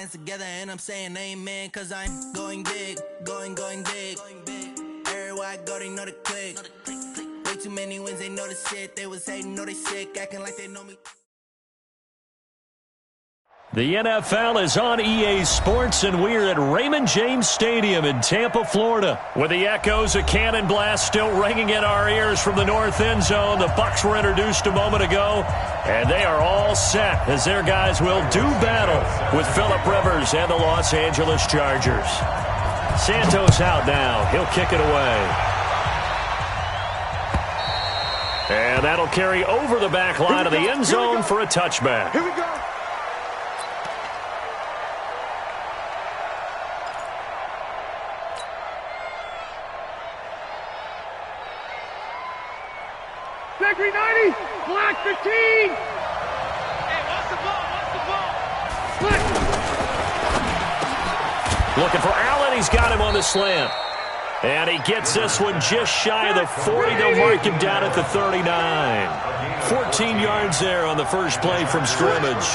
hands together and I'm saying amen, cause I'm going big, going big. Everywhere I go, they know the click. Way too many wins, they know the shit. They was hating, know they sick, acting like they know me. The NFL is on EA Sports, and we're at Raymond James Stadium in Tampa, Florida. With the echoes of cannon blast still ringing in our ears from the north end zone, the Bucs were introduced a moment ago, and they are all set as their guys will do battle with Phillip Rivers and the Los Angeles Chargers. Santos out now. He'll kick it away. And that'll carry over the back line of the end zone for a touchback. Here we go. Secondary 90, black 15. Hey, what's the ball? Split. Looking for Allen. He's got him on the slant. And he gets this one just shy of the 40. They'll mark him down at the 39. 14 yards there on the first play from scrimmage.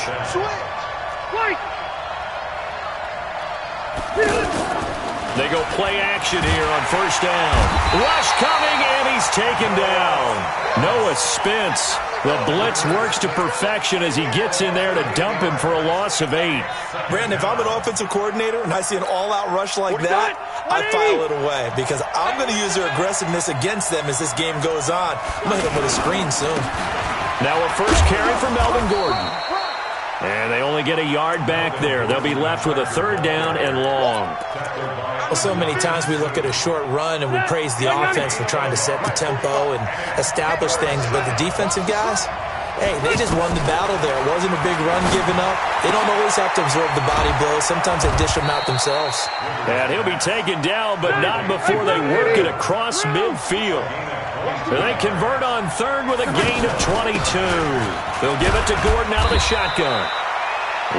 They go play action here on first down. Rush coming, and he's taken down. Noah Spence. The blitz works to perfection as he gets in there to dump him for a loss of 8. Brandon, if I'm an offensive coordinator and I see an all-out rush like that, I file it away because I'm going to use their aggressiveness against them as this game goes on. I'm going to hit them with a screen soon. Now a first carry for Melvin Gordon. And they only get a yard back there. They'll be left with a third down and long. Well, so many times we look at a short run and we praise the offense for trying to set the tempo and establish things. But the defensive guys, hey, they just won the battle there. It wasn't a big run given up. They don't always have to absorb the body blows. Sometimes they dish them out themselves. And he'll be taken down, but not before they work it across midfield. So they convert on third with a gain of 22. They'll give it to Gordon out of the shotgun.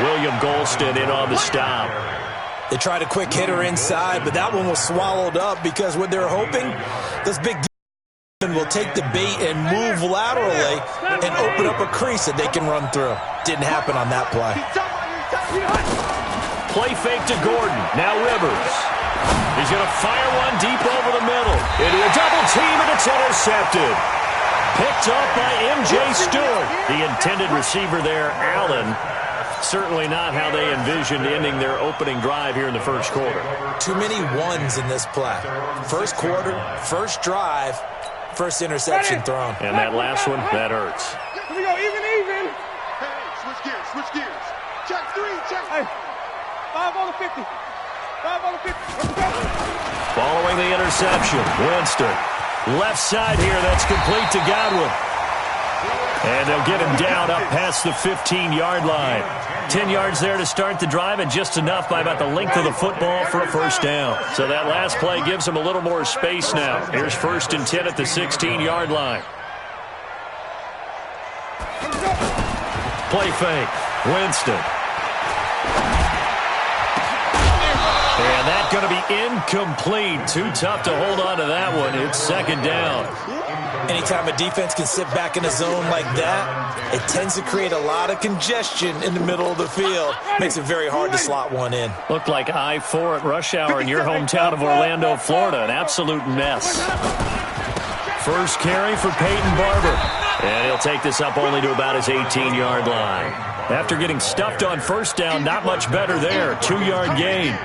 William Golston in on the stop. They tried a quick hitter inside, but that one was swallowed up because what they're hoping, this big defense will take the bait and move laterally and open up a crease that they can run through. Didn't happen on that play. Play fake to Gordon. Now Rivers. He's going to fire one deep over the middle. Into a double team, and it's intercepted. Picked up by M.J. Stewart. The intended receiver there, Allen. Certainly not how they envisioned ending their opening drive here in the first quarter. Too many ones in this play. First quarter, first drive, first interception thrown. And that last one, that hurts. Here we go, even. Hey, switch gears. Check 3, check. Hey, 5 on the 50. 5 on the 50. Let's go. Following the interception, Winston. Left side here, that's complete to Godwin. And they'll get him down up past the 15-yard line. 10 yards there to start the drive, and just enough by about the length of the football for a first down. So that last play gives them a little more space now. Here's 1st and 10 at the 16-yard line. Play fake. Winston. And that's going to be incomplete. Too tough to hold on to that one. It's 2nd down. Anytime a defense can sit back in a zone like that, it tends to create a lot of congestion in the middle of the field. Makes it very hard to slot one in. Looked like I-4 at rush hour in your hometown of Orlando, Florida. An absolute mess. First carry for Peyton Barber. And he'll take this up only to about his 18-yard line. After getting stuffed on first down, not much better there. 2-yard gain.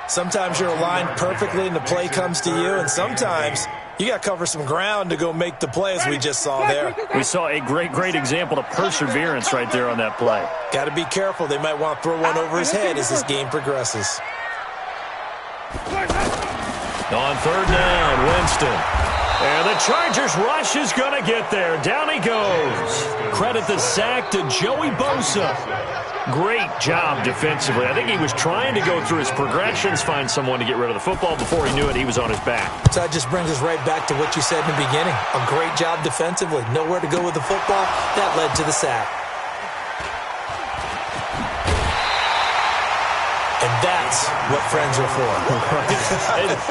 Sometimes you're aligned perfectly and the play comes to you, and sometimes you got to cover some ground to go make the play, as we just saw there. We saw a great example of perseverance right there on that play. Got to be careful. They might want to throw one over his head as this game progresses. On 3rd down, Winston. And the Chargers rush is going to get there. Down he goes. Credit the sack to Joey Bosa. Great job defensively. I think he was trying to go through his progressions, find someone to get rid of the football. Before he knew it, he was on his back. So that just brings us right back to what you said in the beginning. A great job defensively. Nowhere to go with the football. That led to the sack. And that's what friends are for.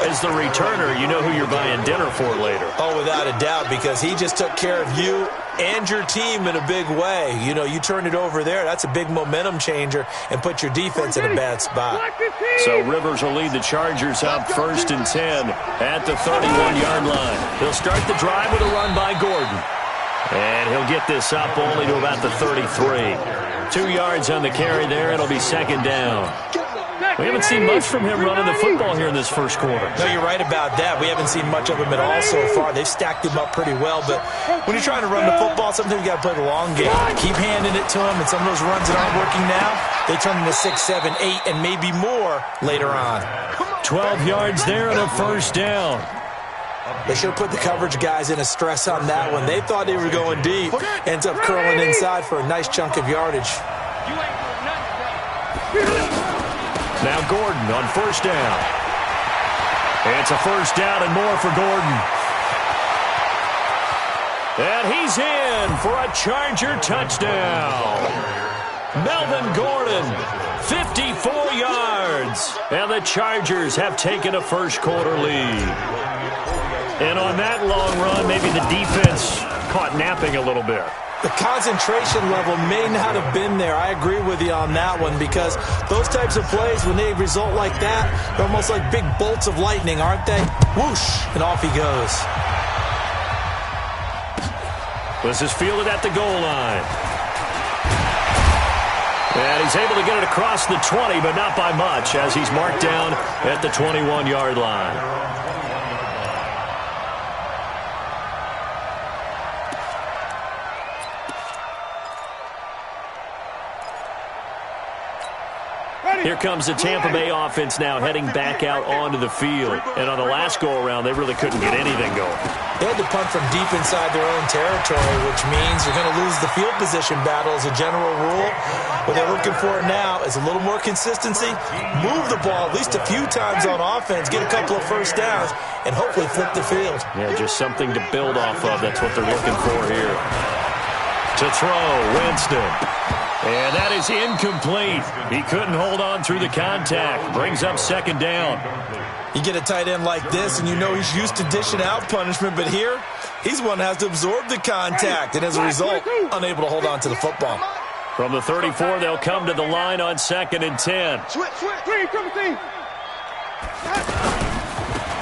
As the returner, you know who you're buying dinner for later. Oh, without a doubt, because he just took care of you and your team in a big way. You know, you turn it over there, that's a big momentum changer and put your defense in a bad spot. So Rivers will lead the Chargers up 1st and 10 at the 31-yard line. He'll start the drive with a run by Gordon. And he'll get this up only to about the 33. 2 yards on the carry there. It'll be 2nd down. We haven't seen much from him running the football here in this first quarter. No, you're right about that. We haven't seen much of him at all so far. They've stacked him up pretty well. But when you're trying to run the football, sometimes you got to play the long game. Keep handing it to him, and some of those runs that aren't working now, they turn into 6, 7, 8, and maybe more later on. 12 yards there and a 1st down. They should have put the coverage guys in a stress on that one. They thought they were going deep. Ends up curling inside for a nice chunk of yardage. Now Gordon on 1st down. It's a 1st down and more for Gordon. And he's in for a Charger touchdown. Melvin Gordon, 54 yards. And the Chargers have taken a first-quarter lead. And on that long run, maybe the defense caught napping a little bit. The concentration level may not have been there. I agree with you on that one, because those types of plays, when they result like that, they're almost like big bolts of lightning, aren't they? Whoosh, and off he goes. This is fielded at the goal line. And he's able to get it across the 20, but not by much, as he's marked down at the 21-yard line. Here comes the Tampa Bay offense now heading back out onto the field. And on the last go-around, they really couldn't get anything going. They had to punt from deep inside their own territory, which means you're going to lose the field position battle as a general rule. What they're looking for now is a little more consistency, move the ball at least a few times on offense, get a couple of first downs, and hopefully flip the field. Yeah, just something to build off of. That's what they're looking for here. To throw, Winston. And that is incomplete. He couldn't hold on through the contact. Brings up 2nd down. You get a tight end like this, and you know he's used to dishing out punishment, but here, he's one that has to absorb the contact, and as a result, unable to hold on to the football. From the 34, they'll come to the line on 2nd and 10.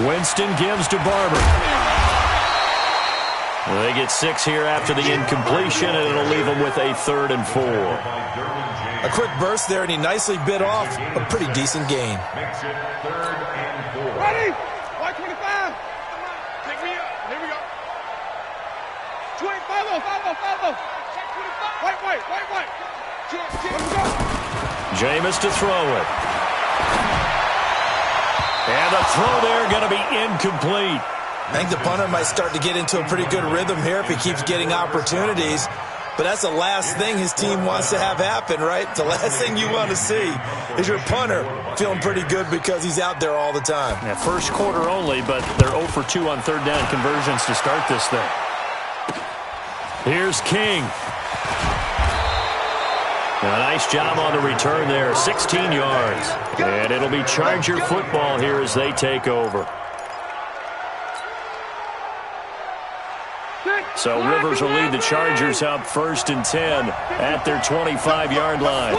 Winston gives to Barber. They get 6 here after the incompletion, and it'll leave them with a 3rd and 4. A quick burst there, and he nicely bit off a pretty decent gain. Ready? White 25. Pick me up. Here we go. 25. White. Jameis to throw it. And the throw there going to be incomplete. I think the punter might start to get into a pretty good rhythm here if he keeps getting opportunities. But that's the last thing his team wants to have happen, right? The last thing you want to see is your punter feeling pretty good because he's out there all the time. Yeah, first quarter only, but they're 0 for 2 on 3rd down conversions to start this thing. Here's King. A nice job on the return there, 16 yards. And it'll be Charger football here as they take over. So Rivers will lead the Chargers up 1st and 10 at their 25-yard line.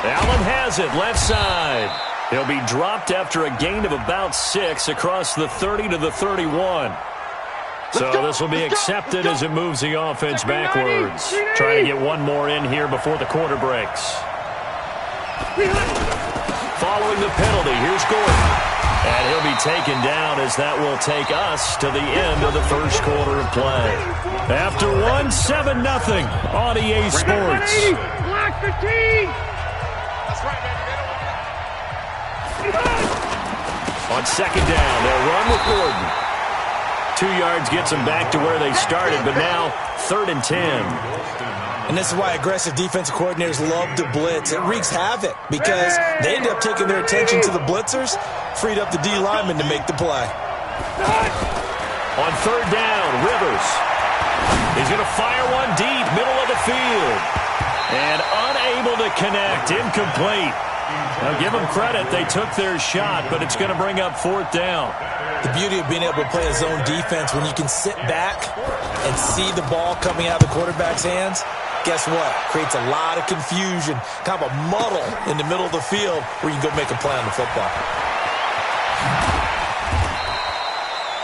Allen has it, left side. He'll be dropped after a gain of about 6 across the 30 to the 31. So this will be accepted as it moves the offense backwards. Trying to get one more in here before the quarter breaks. Following the penalty, here's Gordon. And he'll be taken down as that will take us to the end of the first quarter of play. After 1, 7-0 on EA Sports. Block 15. That's right, baby. On 2nd down, they'll run with Gordon. 2 yards gets them back to where they started, but now 3rd and 10. And this is why aggressive defensive coordinators love to blitz. It wreaks havoc because they end up taking their attention to the blitzers, freed up the D lineman to make the play. On 3rd down, Rivers. He's going to fire one deep, middle of the field. And unable to connect. Incomplete. Now, give them credit. They took their shot, but it's going to bring up fourth down. The beauty of being able to play a zone defense when you can sit back and see the ball coming out of the quarterback's hands, guess what? Creates a lot of confusion, kind of a muddle in the middle of the field where you can go make a play on the football.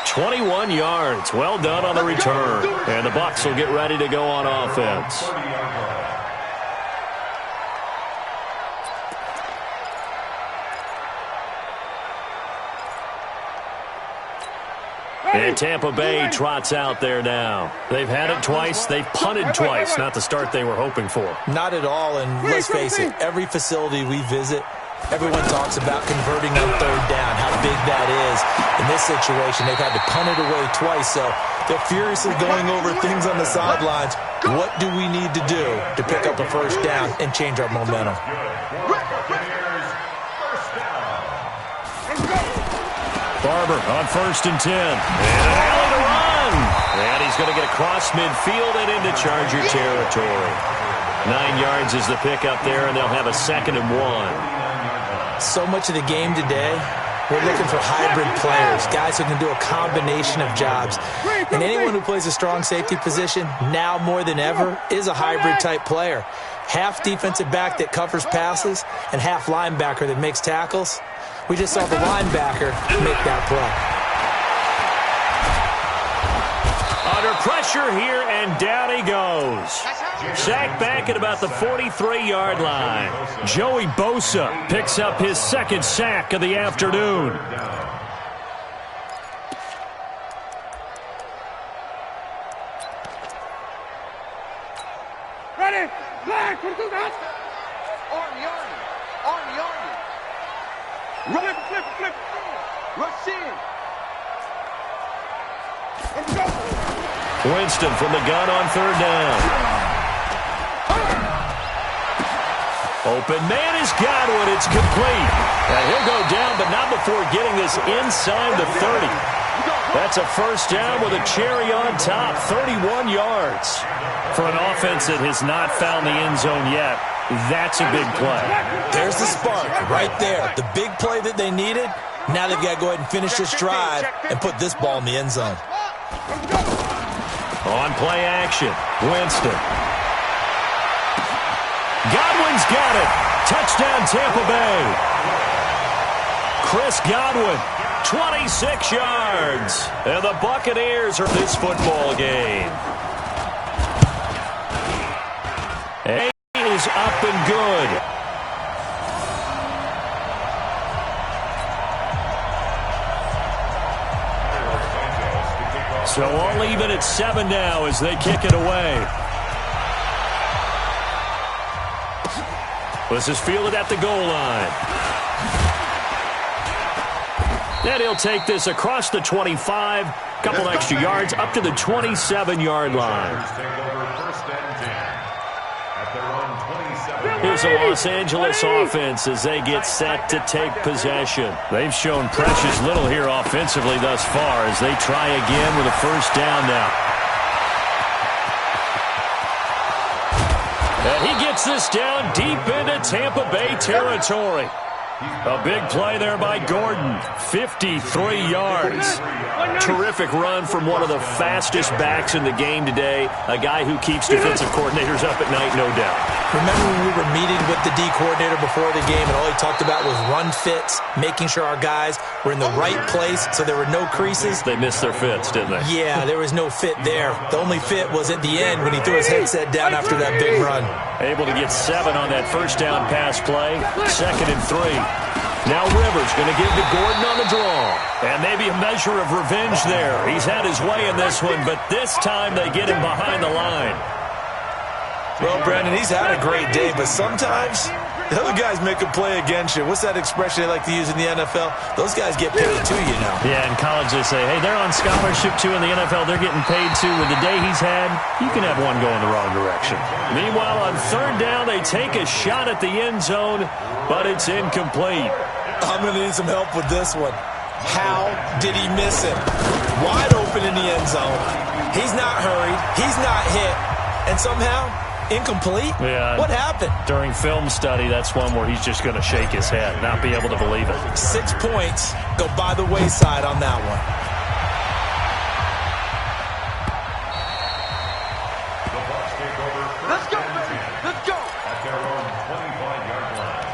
21 yards. Well done on the return. And the Bucs will get ready to go on offense. And Tampa Bay trots out there now. They've had it twice. They've punted twice. Not the start they were hoping for. Not at all. And let's face it, every facility we visit, everyone talks about converting on third down, how big that is. In this situation, they've had to punt it away twice. So they're furiously going over things on the sidelines. What do we need to do to pick up a first down and change our momentum? Barber on 1st and 10. And an alley to run. And he's going to get across midfield and into Charger territory. 9 yards is the pickup there, and they'll have a 2nd and 1. So much of the game today, we're looking for hybrid players, guys who can do a combination of jobs. And anyone who plays a strong safety position, now more than ever, is a hybrid-type player. Half defensive back that covers passes and half linebacker that makes tackles. We just saw the linebacker make that play. Under pressure here, and down he goes. Sacked back at about the 43-yard line. Joey Bosa picks up his 2nd sack of the afternoon. Ready, flag, put it through the house. Army. Flip. Rush in. Let's go. Winston from the gun on 3rd down. Open man is Godwin. It's complete. And he'll go down, but not before getting this inside the 30. That's a first down with a cherry on top. 31 yards. For an offense that has not found the end zone yet, that's a big play. There's the spark right there. The big play that they needed. Now they've got to go ahead and finish this drive and put this ball in the end zone. On play action, Winston. Godwin's got it. Touchdown, Tampa Bay. Chris Godwin, 26 yards. And the Buccaneers are this football game. A is up and good. So all even at 7 now as they kick it away. This is fielded at the goal line. And he'll take this across the 25, couple extra yards, up to the 27-yard line. Here's the Los Angeles offense as they get set to take possession. They've shown precious little here offensively thus far as they try again with a first down now. And he gets this down deep into Tampa Bay territory. A big play there by Gordon. 53 yards. Terrific run from one of the fastest backs in the game today. A guy who keeps defensive coordinators up at night, no doubt. Remember when we were meeting with the D coordinator before the game and all he talked about was run fits, making sure our guys were in the right place so there were no creases? They missed their fits, didn't they? Yeah, there was no fit there. The only fit was at the end when he threw his headset down after that big run. Able to get 7 on that first down pass play. 2nd and 3. Now Rivers going to give to Gordon on the draw. And maybe a measure of revenge there. He's had his way in this one, but this time they get him behind the line. Well, Brandon, he's had a great day, but sometimes the other guys make a play against you. What's that expression they like to use in the NFL? Those guys get paid too, you know. Yeah, in college they say, hey, they're on scholarship too. In the NFL, they're getting paid too. With the day he's had, you can have one going the wrong direction. Meanwhile, on 3rd down, they take a shot at the end zone, but it's incomplete. I'm going to need some help with this one. How did he miss it? Wide open in the end zone. He's not hurried. He's not hit. And somehow, Incomplete? Yeah. What happened? During film study, that's one where he's just going to shake his head, not be able to believe it. 6 points go by the wayside on that one. Let's go, baby. Let's go. At their own 25-yard line.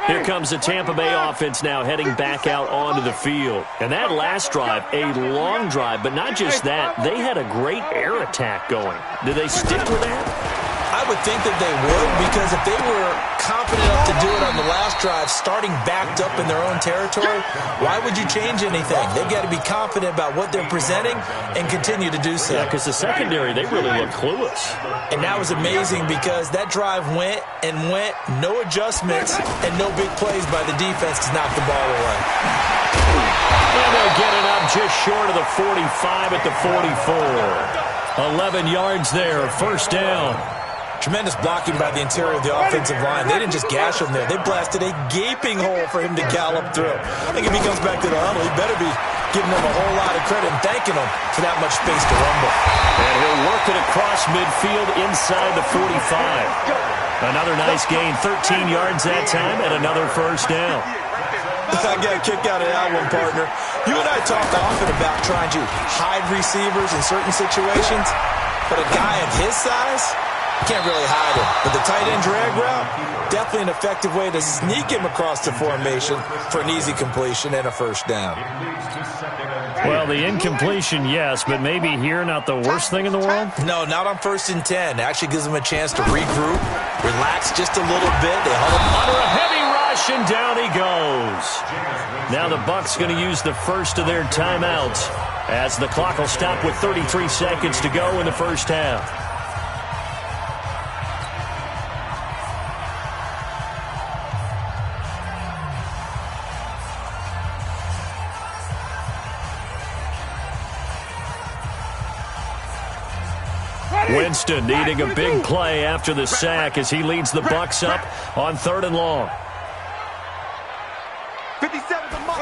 Here comes the Tampa Bay offense now heading back out onto the field. And that last drive, a long drive, but not just that, they had a great air attack going. Did they stick with that? I would think that they would, because if they were confident enough to do it on the last drive, starting backed up in their own territory, why would you change anything? They've got to be confident about what they're presenting and continue to do so. Yeah, because the secondary, they really looked clueless. And that was amazing because that drive went and went, no adjustments, and no big plays by the defense to knock the ball away. And they'll get it up just short of the 45 at the 44. 11 yards there, first down. Tremendous blocking by the interior of the offensive line. They didn't just gash him there. They blasted a gaping hole for him to gallop through. I think if he comes back to the huddle, he better be giving them a whole lot of credit and thanking them for that much space to rumble. And he'll work it across midfield inside the 45. Another nice gain, 13 yards that time, and another first down. I got a kick out of that one, partner. You and I talked often about trying to hide receivers in certain situations, but a guy of his size can't really hide him. But the tight end drag route, definitely an effective way to sneak him across the formation for an easy completion and a first down. Well, the incompletion, yes, but maybe here not the worst thing in the world? No, not on 1st and 10. It actually gives them a chance to regroup, relax just a little bit. They huddle under a heavy rush, and down he goes. Now the Bucs going to use the first of their timeouts as the clock will stop with 33 seconds to go in the first half. Winston needing a big play after the sack as he leads the Bucs up on 3rd and long. 57 to Mark.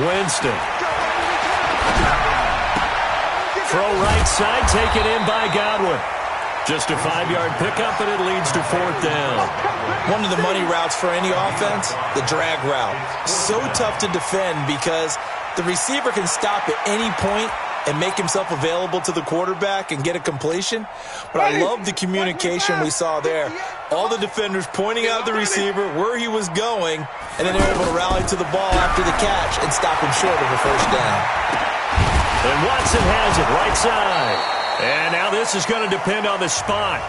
Winston. Throw right side, taken in by Godwin. Just a 5-yard pickup, and it leads to 4th down. One of the money routes for any offense, the drag route. So tough to defend because the receiver can stop at any point and make himself available to the quarterback and get a completion. But I love the communication we saw there. All the defenders pointing out the receiver, where he was going, and then they were able to rally to the ball after the catch and stop him short of a first down. And Watson has it right side. And now this is going to depend on the spot.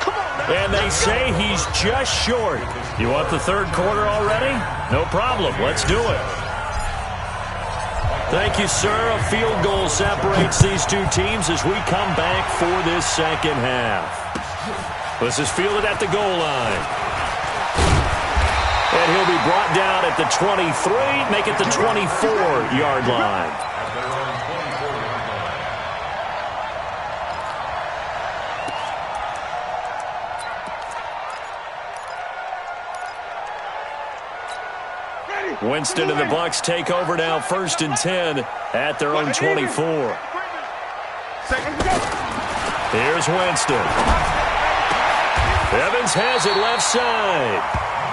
And they say he's just short. You want the 3rd quarter already? No problem. Let's do it. Thank you, sir. A field goal separates these two teams as we come back for this second half. This is fielded at the goal line. And he'll be brought down at the 23, make it the 24-yard line. Winston and the Bucs take over now, 1st and 10 at their own 24. Here's Winston. Evans has it left side.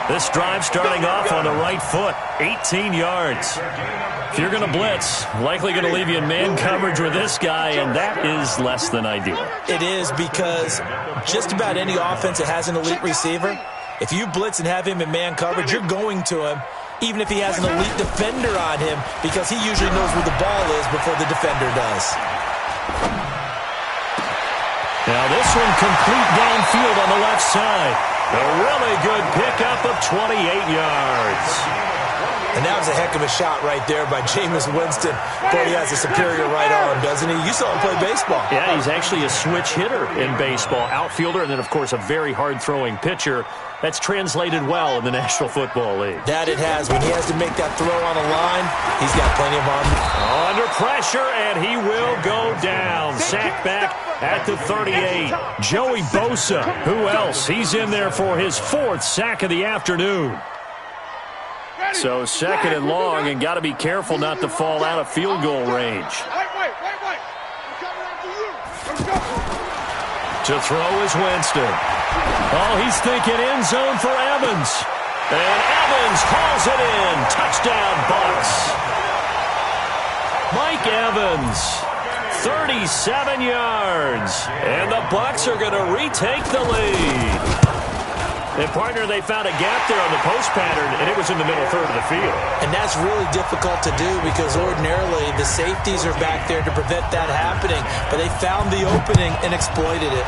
This drive starting off on the right foot, 18 yards. If you're going to blitz, likely going to leave you in man coverage with this guy, and that is less than ideal. It is because just about any offense that has an elite receiver, if you blitz and have him in man coverage, you're going to him, even if he has an elite defender on him, because he usually knows where the ball is before the defender does. Now this one complete downfield on the left side. A really good pickup of 28 yards. And that was a heck of a shot right there by Jameis Winston. Boy, he has a superior right arm, doesn't he? You saw him play baseball. Yeah, he's actually a switch hitter in baseball. Outfielder, and then, of course, a very hard-throwing pitcher. That's translated well in the National Football League. That it has. When he has to make that throw on a line, he's got plenty of arm. Under pressure, and he will go down. Sack back at the 38. Joey Bosa, who else? He's in there for his 4th sack of the afternoon. So 2nd and long, and got to be careful not to fall out of field goal range. Wait. We're coming after you. To throw is Winston. Oh, he's thinking end zone for Evans. And Evans hauls it in. Touchdown, Bucks. Mike Evans, 37 yards. And the Bucks are going to retake the lead. And, partner, they found a gap there on the post pattern, and it was in the middle third of the field. And that's really difficult to do because ordinarily the safeties are back there to prevent that happening. But they found the opening and exploited it.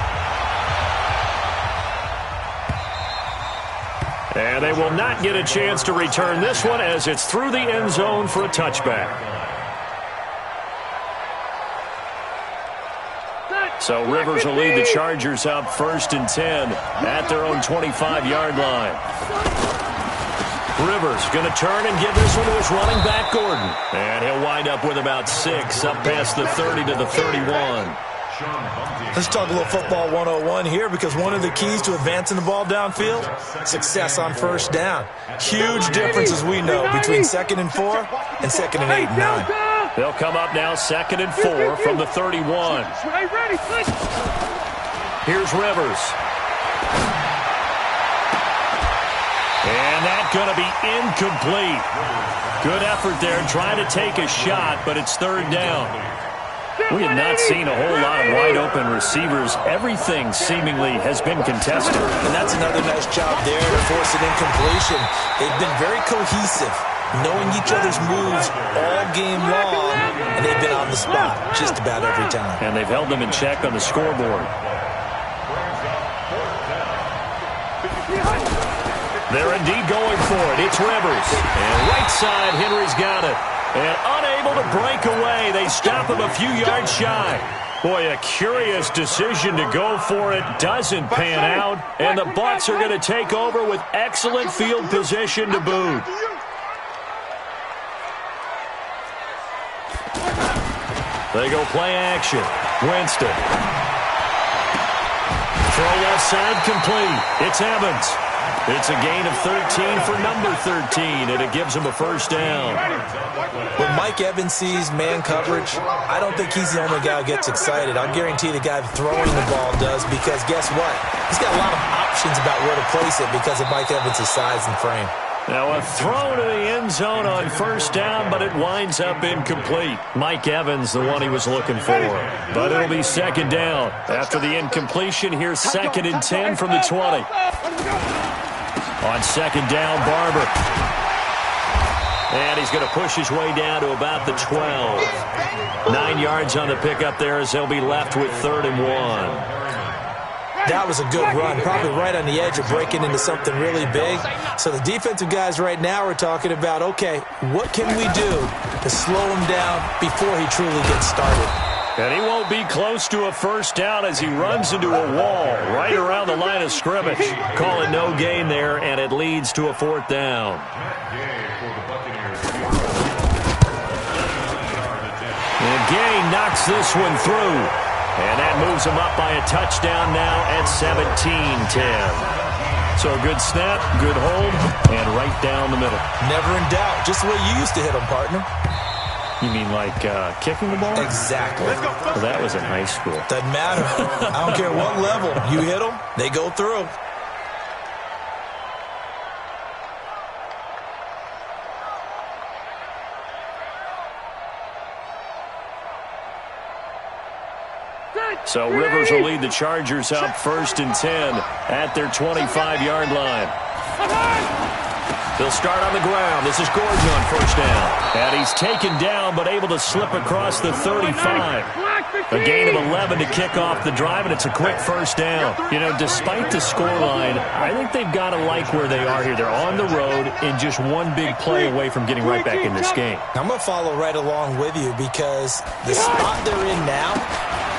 And they will not get a chance to return this one as it's through the end zone for a touchback. So Rivers will lead the Chargers up 1st and 10 at their own 25-yard line. Rivers going to turn and give this one to his running back, Gordon. And he'll wind up with about 6 up past the 30 to the 31. Let's talk a little football 101 here because one of the keys to advancing the ball downfield, success on first down. Huge difference, as we know, between 2nd and 4 and 2nd and 8 and 9. They'll come up now 2nd and 4 from the 31. Here's Rivers. And that's going to be incomplete. Good effort there trying to take a shot, but it's 3rd down. We have not seen a whole lot of wide-open receivers. Everything seemingly has been contested. And that's another nice job there to force an incompletion. They've been very cohesive, knowing each other's moves all game long, and they've been on the spot just about every time. And they've held them in check on the scoreboard. They're indeed going for it. It's Rivers. And right side, Henry's got it. And unable to break away. They stop him a few yards shy. Boy, a curious decision to go for it. Doesn't pan out. And the Bucs are going to take over with excellent field position to boot. They go play action. Winston. Throw left side complete. It's Evans. It's a gain of 13 for number 13, and it gives him a 1st down. When Mike Evans sees man coverage, I don't think he's the only guy who gets excited. I'll guarantee the guy throwing the ball does because guess what? He's got a lot of options about where to place it because of Mike Evans' size and frame. Now a throw to the end zone on 1st down, but it winds up incomplete. Mike Evans, the one he was looking for. But it'll be 2nd down. After the incompletion, here's 2nd and 10 from the 20. On 2nd down, Barber. And he's going to push his way down to about the 12. 9 yards on the pickup there as they'll be left with 3rd and 1. That was a good run, probably right on the edge of breaking into something really big. So the defensive guys right now are talking about, okay, what can we do to slow him down before he truly gets started? And he won't be close to a 1st down as he runs into a wall right around the line of scrimmage. Call it no gain there, and it leads to a 4th down. And Gay knocks this one through. And that moves him up by a touchdown now at 17-10. So a good snap, good hold, and right down the middle. Never in doubt. Just the way you used to hit them, partner. You mean like kicking the ball? Exactly. Well, that was in high school. Doesn't matter. I don't care what level. You hit them, they go through. So Rivers will lead the Chargers up 1st and 10 at their 25-yard line. They'll start on the ground. This is Gordon on 1st down. And he's taken down but able to slip across the 35. A gain of 11 to kick off the drive, and it's a quick 1st down. You know, despite the scoreline, I think they've got to like where they are here. They're on the road and just one big play away from getting right back in this game. I'm going to follow right along with you because the spot they're in now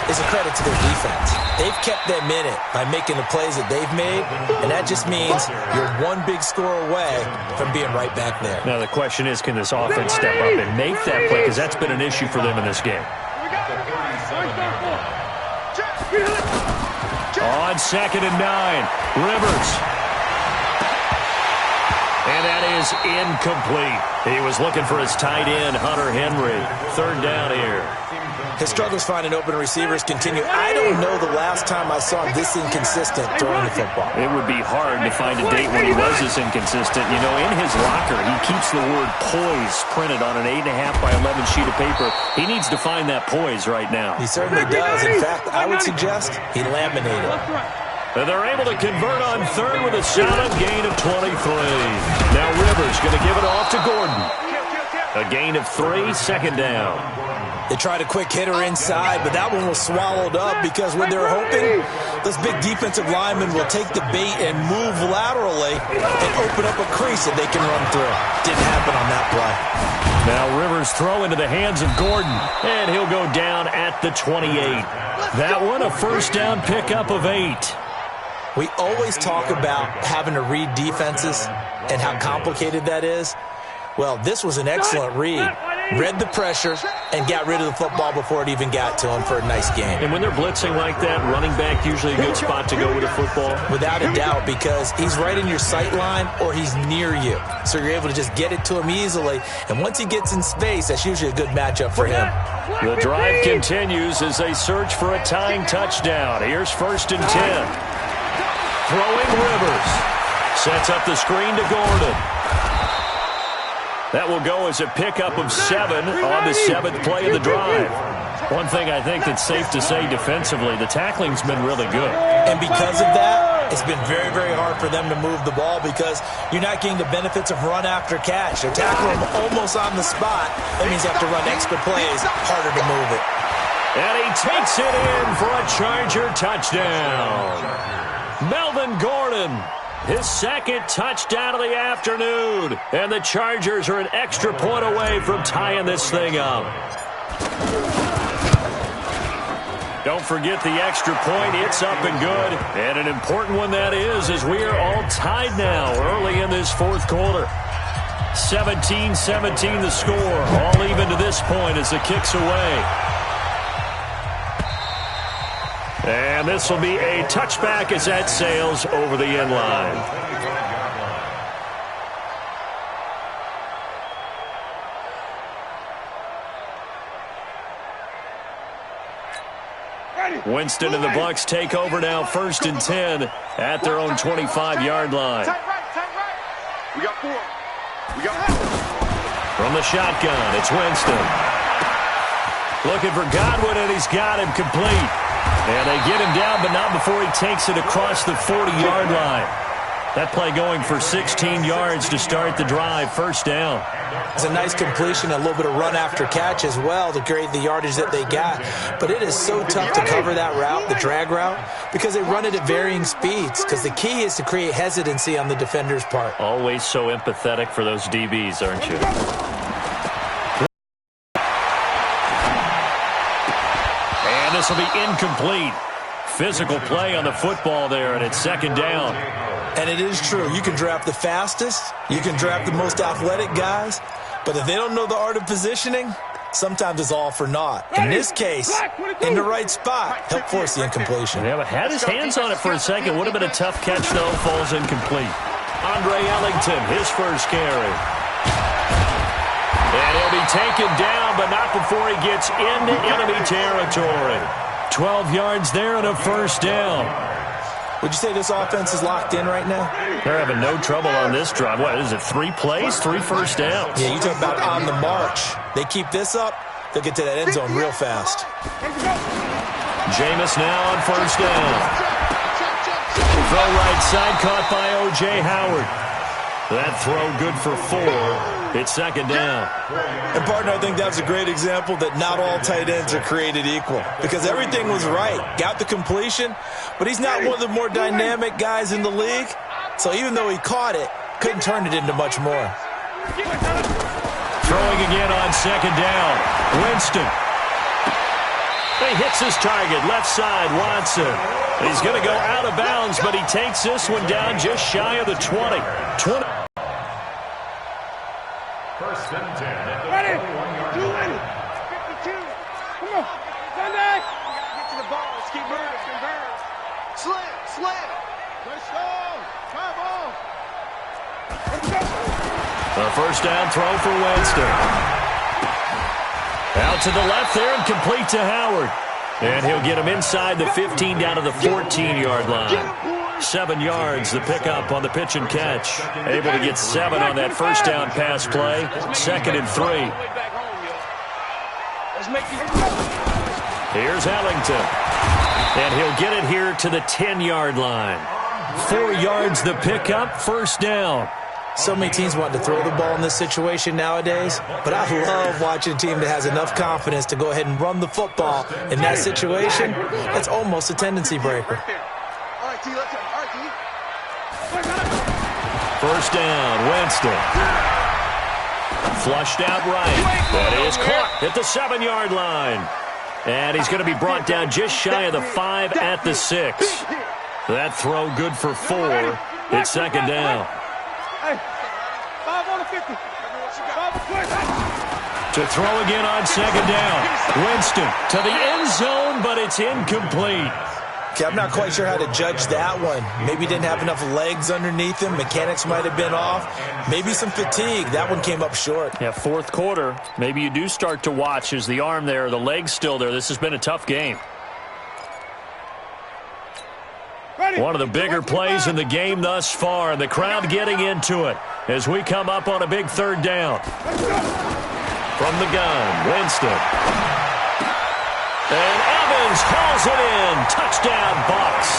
is a credit to their defense. They've kept them in it by making the plays that they've made, and that just means you're one big score away from being right back there. Now the question is, can this offense step up and make that play? Because that's been an issue for them in this game. On 2nd and 9, Rivers. And that is incomplete. He was looking for his tight end, Hunter Henry. Third down here. His struggles finding open receivers continue. I don't know the last time I saw him this inconsistent throwing the football. It would be hard to find a date when he was this inconsistent. You know, in his locker, he keeps the word poise printed on an 8.5 by 11 sheet of paper. He needs to find that poise right now. He certainly does. In fact, I would suggest he laminated. And they're able to convert on third with a solid gain of 23. Now Rivers going to give it off to Gordon. A gain of 3, second down. They tried a quick hitter inside, but that one was swallowed up because what they're hoping, those big defensive linemen will take the bait and move laterally and open up a crease that they can run through. Didn't happen on that play. Now Rivers throw into the hands of Gordon, and he'll go down at the 28. That one a first down pickup of 8. We always talk about having to read defenses and how complicated that is. Well, this was an excellent read. Read the pressure and got rid of the football before it even got to him for a nice game. And when they're blitzing like that, running back usually a good spot to go with a football? Without a doubt, because he's right in your sight line or he's near you. So you're able to just get it to him easily. And once he gets in space, that's usually a good matchup for him. The drive continues as they search for a tying touchdown. Here's 1st and 10. Throwing Rivers. Sets up the screen to Gordon. That will go as a pickup of 7 on the 7th play of the drive. One thing I think that's safe to say defensively, the tackling's been really good. And because of that, it's been very, very hard for them to move the ball because you're not getting the benefits of run after catch. They're tackling them almost on the spot. That means you have to run extra plays, harder to move it. And he takes it in for a Charger touchdown. Melvin Gordon, his 2nd touchdown of the afternoon. And the Chargers are an extra point away from tying this thing up. Don't forget the extra point. It's up and good. And an important one that is, as we are all tied now early in this 4th quarter. 17-17 the score. All even to this point as the kick's away. And this will be a touchback as that sails over the end line. Winston and the Bucs take over now, 1st and 10 at their own 25-yard line. We got 4. From the shotgun, it's Winston. Looking for Godwin, and he's got him complete. And they get him down, but not before he takes it across the 40-yard line. That play going for 16 yards to start the drive, 1st down. It's a nice completion, a little bit of run after catch as well to create the yardage that they got. But it is so tough to cover that route, the drag route, because they run it at varying speeds. Because the key is to create hesitancy on the defender's part. Always so empathetic for those DBs, aren't you? And this will be incomplete. Physical play on the football there, and it's 2nd down. And it is true. You can draft the fastest. You can draft the most athletic guys. But if they don't know the art of positioning, sometimes it's all for naught. In this case, in the right spot, help force the incompletion. Yeah, but had his hands on it for a second. Would have been a tough catch, though. Falls incomplete. Andre Ellington, his first carry. And he'll be taken down, but not before he gets into enemy territory. 12 yards there and a 1st down. Would you say this offense is locked in right now? They're having no trouble on this drive. What is it, 3 plays, 3 first downs? Yeah, you talk about on the march. They keep this up, they'll get to that end zone real fast. Jameis now on 1st down. Throw right side, caught by O.J. Howard. That throw good for 4. It's 2nd down. And, partner, I think that's a great example that not all tight ends are created equal. Because everything was right. Got the completion, but he's not one of the more dynamic guys in the league. So even though he caught it, couldn't turn it into much more. Throwing again on 2nd down. Winston. He hits his target, left side, Watson. He's going to go out of bounds, but he takes this one down just shy of the 20. 20. 1st and 10 at the Ready? 41-yard line. 52. Come on. Sunday. Get to the ball. Let's keep moving. Convert. Slam. Slam. Let's go. Come on. Let's go. first down throw for Winston. Out to the left there and complete to Howard. And he'll get him inside the 15 down to the 14-yard line. 7 yards, the pickup on the pitch and catch. Able to get 7 on that first down pass play. 2nd and 3. Here's Ellington. And he'll get it here to the 10-yard line. 4 yards the pickup, first down. So many teams want to throw the ball in this situation nowadays, but I love watching a team that has enough confidence to go ahead and run the football. In that situation, that's almost a tendency breaker. First down, Winston. Flushed out right. That is caught at the 7-yard line. And he's going to be brought down just shy of the 5 at the 6. That throw good for 4. It's 2nd down. 5 on the 50. 5 To throw again on 2nd down. Winston to the end zone, but it's incomplete. Okay, I'm not quite sure how to judge that one. Maybe didn't have enough legs underneath him. Mechanics might have been off. Maybe some fatigue. That one came up short. Yeah, 4th quarter. Maybe you do start to watch as the arm there, the leg's still there. This has been a tough game. One of the bigger plays in the game thus far, and the crowd getting into it as we come up on a big 3rd down. From the gun, Winston. And Evans hauls it in. Touchdown, Bucks.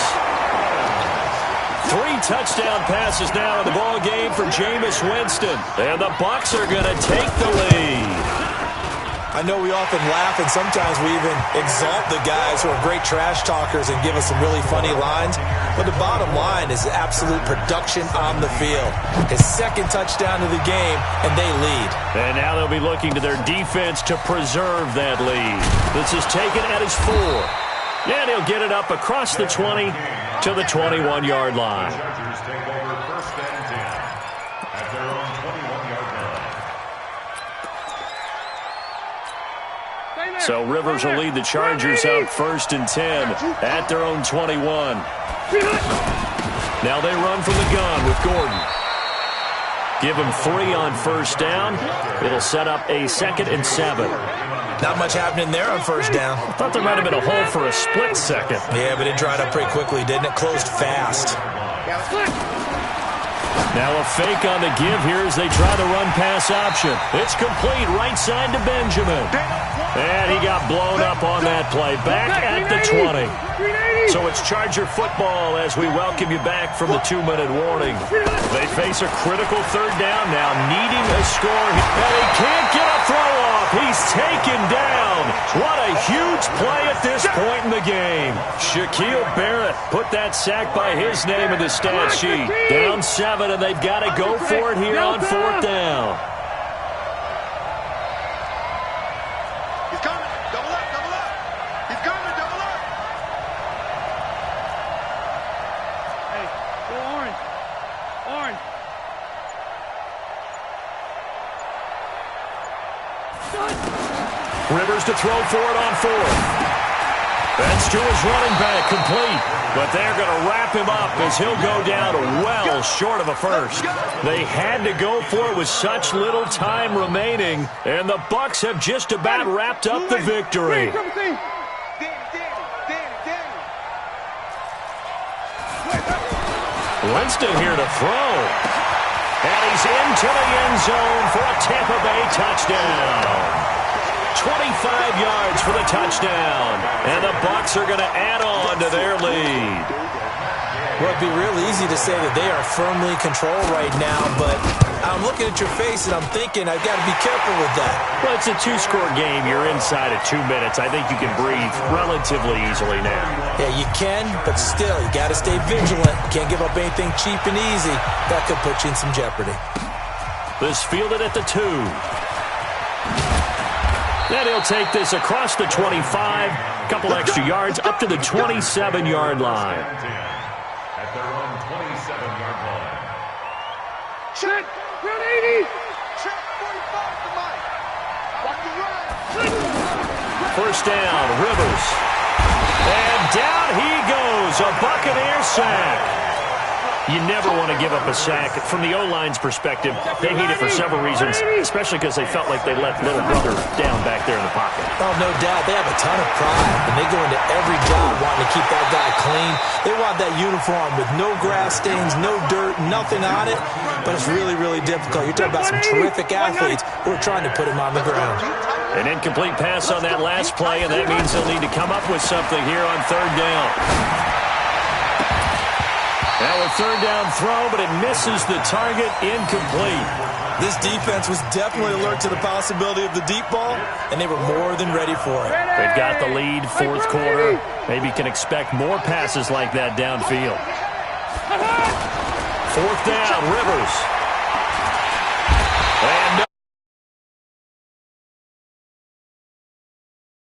3 touchdown passes now in the ball game for Jameis Winston. And the Bucks are going to take the lead. I know we often laugh, and sometimes we even exalt the guys who are great trash talkers and give us some really funny lines. But the bottom line is absolute production on the field. His 2nd touchdown of the game, and they lead. And now they'll be looking to their defense to preserve that lead. This is taken at his 4. And he'll get it up across the 20 to the 21-yard line. Chargers take over 1st and 10 at their own 21-yard line. So Rivers will lead the Chargers out 1st and 10 at their own 21. Now they run from the gun with Gordon. Give him 3 on 1st down. It'll set up a 2nd and 7. Not much happening there on 1st down. I thought there might have been a hole for a split second. Yeah, but it dried up pretty quickly, didn't it? Closed fast. Now a fake on the give here as they try the run-pass option. It's complete right side to Benjamin. And he got blown up on that play. Back at the 20. So it's Charger football as we welcome you back from the 2-minute warning. They face a critical 3rd down now, needing a score. And he can't get a throw off. He's taken down. What a huge play at this point in the game. Shaquille Barrett put that sack by his name in the stat sheet. Down 7, and they've got to go for it here on 4th down. He's coming. Double up, double up. He's coming, double up. Hey, go orange. Orange. Rivers to throw for it on 4th. That's to his running back, complete. But they're going to wrap him up as he'll go down well short of a first. They had to go for it with such little time remaining, and the Bucks have just about wrapped up the victory. Winston here to throw. And he's into the end zone for a Tampa Bay touchdown. 25 yards for the touchdown. And the Bucks are going to add on to their lead. Well, it'd be real easy to say that they are firmly in control right now, but I'm looking at your face and I'm thinking I've got to be careful with that. Well, it's a 2-score game. You're inside at 2 minutes. I think you can breathe relatively easily now. Yeah, you can, but still, you got to stay vigilant. You can't give up anything cheap and easy. That could put you in some jeopardy. This fielded at the 2. Then he'll take this across the 25, a couple extra yards up to the 27-yard line. At their own 27-yard line. Check, round 80. Check 45 to Mike. Walk the run. First down, Rivers. And down he goes, a Buccaneer sack. You never want to give up a sack. From the O-line's perspective, they hate it for several reasons, especially because they felt like they let little brother down back there in the pocket. Oh, no doubt. They have a ton of pride, and they go into every job wanting to keep that guy clean. They want that uniform with no grass stains, no dirt, nothing on it, but it's really, really difficult. You're talking about some terrific athletes who are trying to put him on the ground. An incomplete pass on that last play, and that means they'll need to come up with something here on third down. Now a third down throw, but it misses the target, incomplete. This defense was definitely alert to the possibility of the deep ball, and they were more than ready for it. They've got the lead, fourth quarter. Maybe can expect more passes like that downfield. Fourth down, Rivers. And